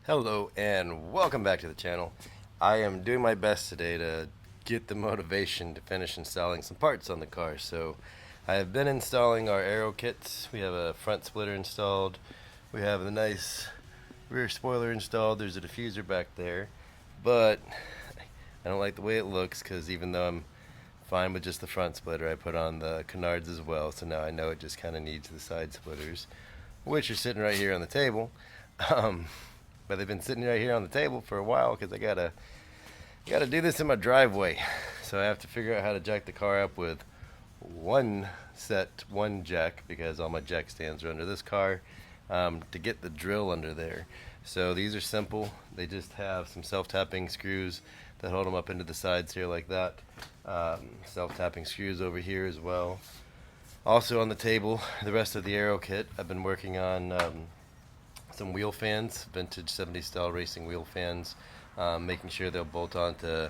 Hello and welcome back to the channel. I am doing my best today to get the motivation to finish installing some parts on the car. So I have been installing our aero kits. We have a front splitter installed. We have the nice rear spoiler installed. There's a diffuser back there. But I don't like the way it looks because even though I'm fine with just the front splitter, I put on the canards as well. So now I know it just kind of needs the side splitters, which are sitting right here on the table. But they've been sitting right here on the table for a while because I gotta do this in my driveway. So I have to figure out how to jack the car up with one jack, because all my jack stands are under this car, to get the drill under there. So these are simple. They just have some self-tapping screws that hold them up into the sides here like that. Self-tapping screws over here as well. Also on the table, the rest of the aero kit. I've been working on some wheel fans, vintage 70s style racing wheel fans, making sure they'll bolt onto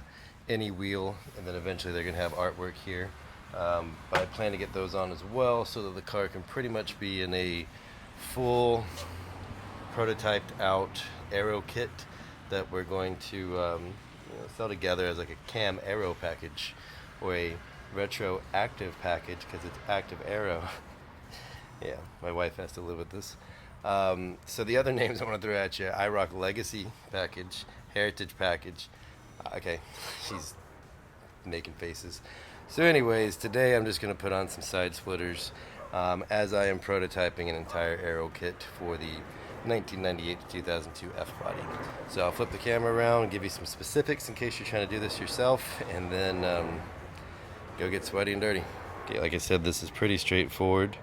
any wheel, and then eventually they're going to have artwork here. But I plan to get those on as well so that the car can pretty much be in a full prototyped out aero kit that we're going to sell together as like a cam aero package or a retroactive package because it's active aero. Yeah, my wife has to live with this. So the other names I want to throw at you: IROC Legacy package, Heritage package. Okay, she's making faces. So anyways, today I'm just going to put on some side splitters as I am prototyping an entire aero kit for the 1998 to 2002 F-body. So I'll flip the camera around and give you some specifics in case you're trying to do this yourself, and then go get sweaty and dirty. Okay, like I said, this is pretty straightforward.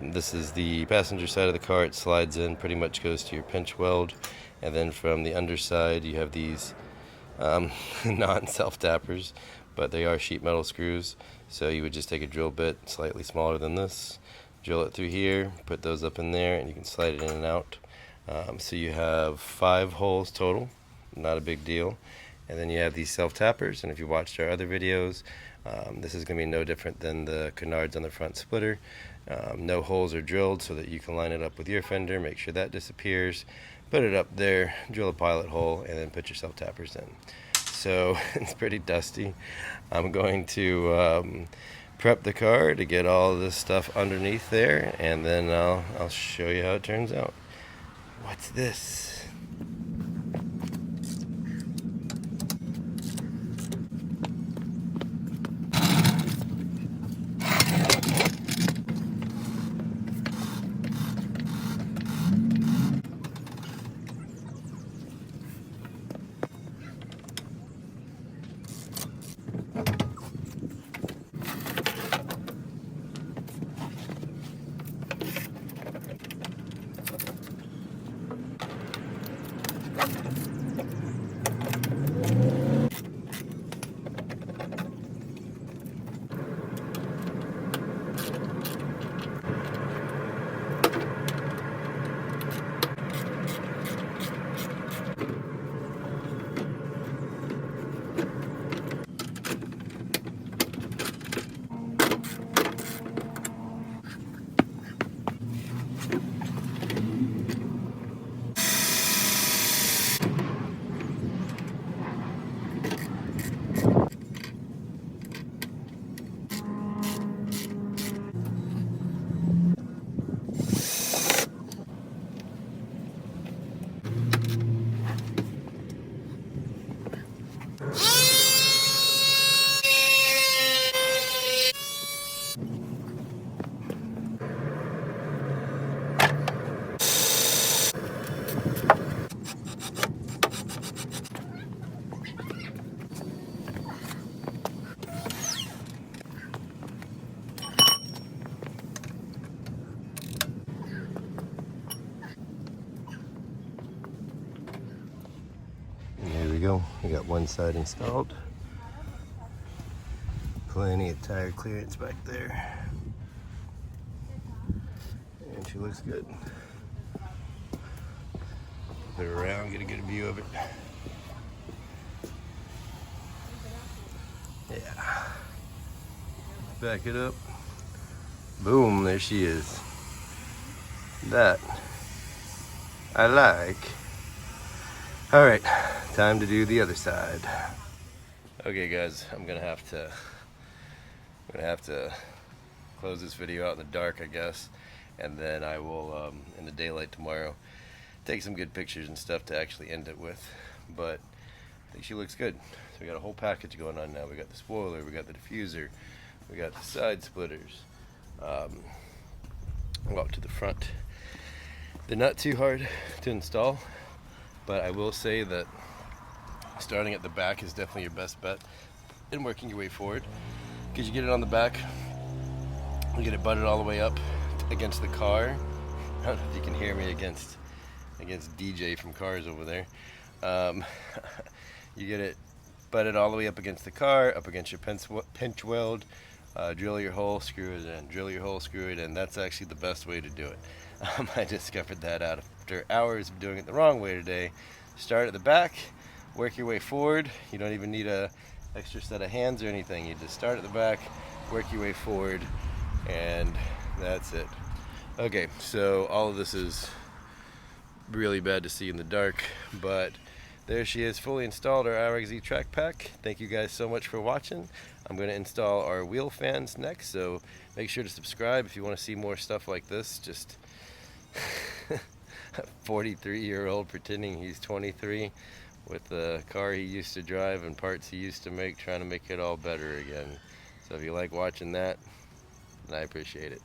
This is the passenger side of the car. It slides in, pretty much goes to your pinch weld, and then from the underside you have these non-self-tappers, but they are sheet metal screws. So you would just take a drill bit slightly smaller than this, drill it through here, put those up in there, and you can slide it in and out. So you have 5 holes total, not a big deal. And then you have these self-tappers, and if you watched our other videos, this is going to be no different than the canards on the front splitter. No holes are drilled so that you can line it up with your fender, make sure that disappears, put it up there, drill a pilot hole, and then put your self-tappers in. So it's pretty dusty. I'm going to prep the car to get all this stuff underneath there, and then I'll show you how it turns out. What's this? There we go. We got one side installed. Plenty of tire clearance back there. And she looks good. Put her around, get a good view of it. Yeah. Back it up. Boom, there she is. That I like. Alright, time to do the other side. Okay guys, I'm gonna have to close this video out in the dark, I guess, and then I will in the daylight tomorrow take some good pictures and stuff to actually end it with. But I think she looks good. So we got a whole package going on now. We got the spoiler, we got the diffuser, we got the side splitters. Go up to the front. They're not too hard to install, but I will say that starting at the back is definitely your best bet in working your way forward, because you get it on the back, you get it butted all the way up against the car. I don't know if you can hear me against DJ from Cars over there. You get it butted all the way up against the car, up against your pinch weld, drill your hole, screw it in, drill your hole, screw it in. That's actually the best way to do it. I discovered that out after hours of doing it the wrong way today. Start at the back, work your way forward. You don't even need a extra set of hands or anything. You just start at the back, work your way forward, and that's it. Okay, so all of this is really bad to see in the dark, but there she is, fully installed, our IROC Z track pack. Thank you guys so much for watching. I'm going to install our wheel fans next, so make sure to subscribe if you want to see more stuff like this. Just a 43-year-old pretending he's 23 with the car he used to drive and parts he used to make, trying to make it all better again. So if you like watching that, I appreciate it.